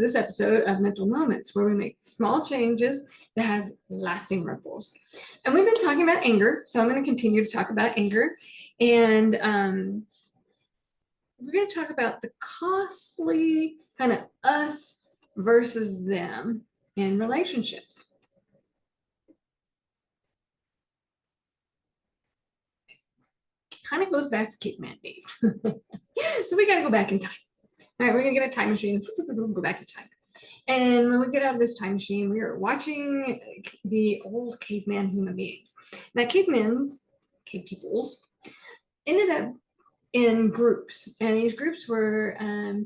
this episode of Mental Moments, where we make small changes that has lasting ripples. And we've been talking about anger, so I'm going to continue to talk about anger. And we're going to talk about the costly kind of us versus them in relationships. Kind of goes back to caveman days. So we got to go back in time. All right, we're going to get a time machine, go back in time. And when we get out of this time machine, we are watching the old caveman human beings. Now, cave peoples, ended up in groups. And these groups were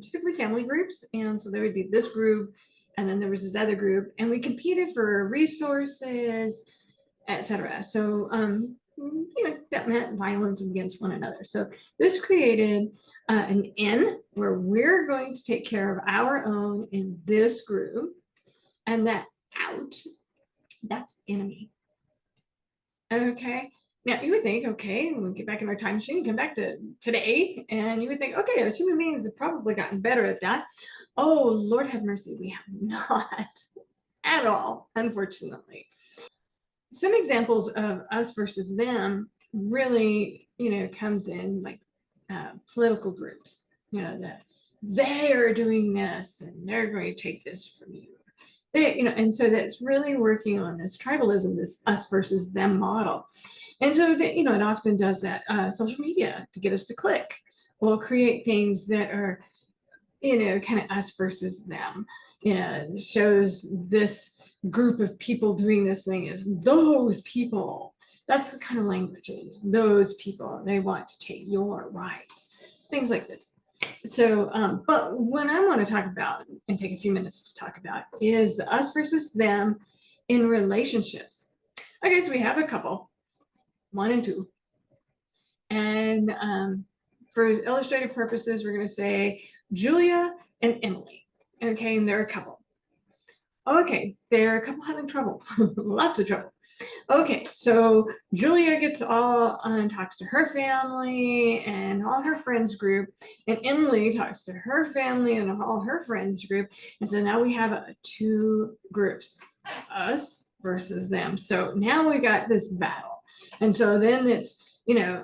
typically family groups. And so there would be this group, and then there was this other group. And we competed for resources, etc. So, that meant violence against one another. So this created an in where we're going to take care of our own in this group, and that out, that's the enemy. Okay, now you would think, okay, when we get back in our time machine, come back to today, and you would think, okay, as human beings have probably gotten better at that. Oh, Lord have mercy, we have not at all, unfortunately. Some examples of us versus them really, comes in like political groups, that they are doing this and they're going to take this from you. And so that's really working on this tribalism, this us versus them model. And so that, it often does that. Social media, to get us to click, will create things that are, kind of us versus them. Shows this group of people doing this thing as those people. That's the kind of language it is. Those people, they want to take your rights, things like this. So, but what I want to talk about and take a few minutes to talk about is the us versus them in relationships. Okay, so we have a couple, 1 and 2. And for illustrative purposes, we're going to say Julia and Emily. Okay, and they're a couple. Okay, they're a couple having trouble, lots of trouble. Okay, so Julia gets all and talks to her family and all her friends group, and Emily talks to her family and all her friends group. And so now we have 2 groups, us versus them. So now we got this battle. And so then it's,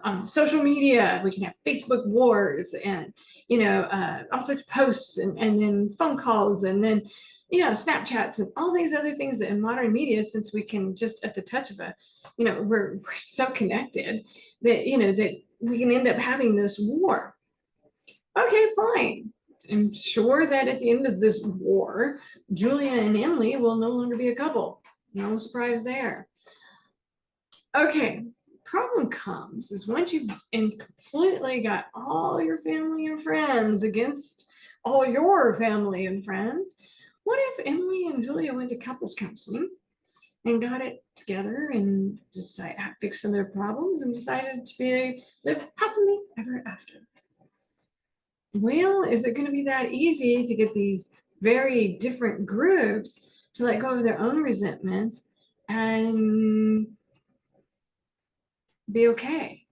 on social media, we can have Facebook wars and, all sorts of posts and then phone calls and then, Snapchats and all these other things that in modern media, since we can just at the touch of we're so connected that, that we can end up having this war. Okay, fine. I'm sure that at the end of this war, Julia and Emily will no longer be a couple. No surprise there. Okay, problem comes is once you've completely got all your family and friends against all your family and friends, what if Emily and Julia went to couples counseling and got it together and decided to fix some of their problems and decided to live happily ever after? Well, is it going to be that easy to get these very different groups to let go of their own resentments and be okay?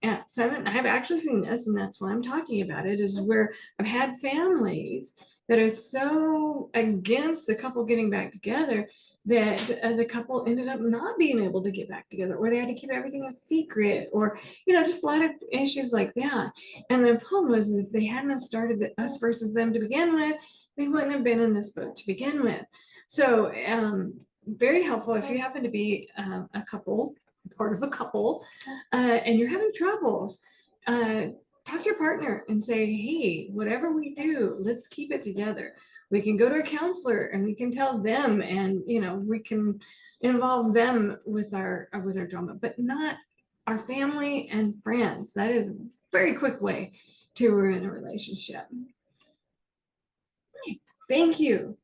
Yeah, so I've actually seen this, and that's why I'm talking about it, is where I've had families that are so against the couple getting back together that the couple ended up not being able to get back together, or they had to keep everything a secret, or just a lot of issues like that. And the problem was, if they hadn't started the us versus them to begin with, they wouldn't have been in this boat to begin with. So very helpful if you happen to be a couple, part of a couple, and you're having troubles. Talk to your partner and say, hey, whatever we do, let's keep it together. We can go to a counselor and we can tell them, and we can involve them with our drama, but not our family and friends. That is a very quick way to ruin a relationship. Thank you.